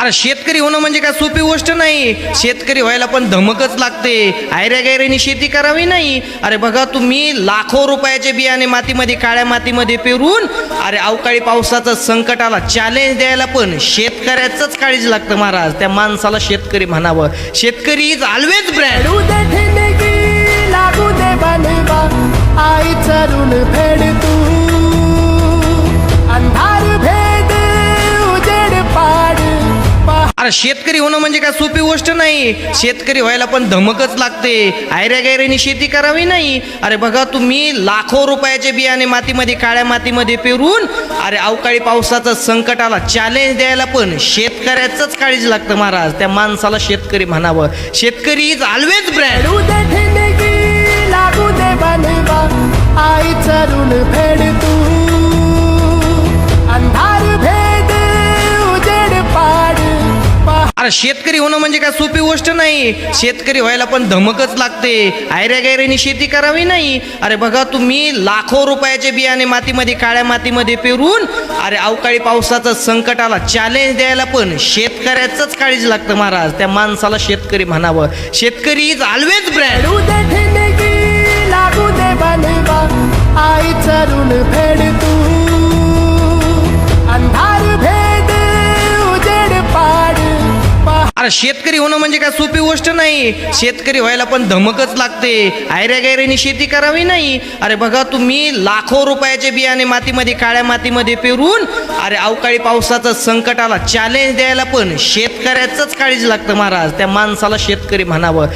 अरे शेतकरी होणं म्हणजे काय सोपी गोष्ट नाही. शेतकरी व्हायला पण धमकच लागते. आयऱ्या गैरेने शेती करावी नाही. अरे बघा तुम्ही लाखो रुपयाचे बियाणे मातीमध्ये काळ्या मातीमध्ये पेरून अरे अवकाळी पावसाचं संकटाला चॅलेंज द्यायला पण शेतकऱ्याचंच काळजी लागतं महाराज. त्या माणसाला शेतकरी म्हणावं. शेतकरी इज ऑलवेज ब्रँड. लागू दे बनवा आईचा ऋण फेड तू अंधार भेद उजेड पाड. अरे शेतकरी होणं म्हणजे काय सोपी गोष्ट नाही. शेतकरी व्हायला पण धमकच लागते. आयऱ्या गैरेने शेती करावी नाही. अरे बघा तुम्ही लाखो रुपयाचे बियाणे मातीमध्ये काळ्या मातीमध्ये पेरून अरे अवकाळी पावसाचं संकटाला चॅलेंज द्यायला पण शेतकऱ्याचंच काळजी लागतं महाराज. त्या माणसाला शेतकरी म्हणावं. शेतकरी इज ऑलवेज ब्रँड. लागू दे बनवा आईचा ऋण फेड तू अंधार भेद उजेड पाड. अरे शेतकरी होणं म्हणजे काय सोपी गोष्ट नाही. शेतकरी व्हायला पण धमकच लागते. आयऱ्या गैरेने शेती करावी नाही. अरे बघा तुम्ही लाखो रुपयाचे बियाणे मातीमध्ये काळ्या मातीमध्ये पेरून अरे अवकाळी पावसाचं संकटाला चॅलेंज द्यायला पण शेतकऱ्याचंच काळजी लागतं महाराज. त्या माणसाला शेतकरी म्हणावं. शेतकरी इज ऑलवेज ब्रँड. लागू दे बनवा आईचा ऋण फेड तू अंधार भेद उजेड पाड. अरे शेतकरी होणं म्हणजे काय सोपी गोष्ट नाही. शेतकरी व्हायला पण धमकच लागते. आयऱ्या गैरेने शेती करावी नाही. अरे बघा तुम्ही लाखो रुपयाचे बियाणे मातीमध्ये काळ्या मातीमध्ये पेरून अरे अवकाळी पावसाचं संकटाला चॅलेंज द्यायला पण शेतकऱ्याचंच काळजी लागतं महाराज. त्या माणसाला शेतकरी म्हणावं.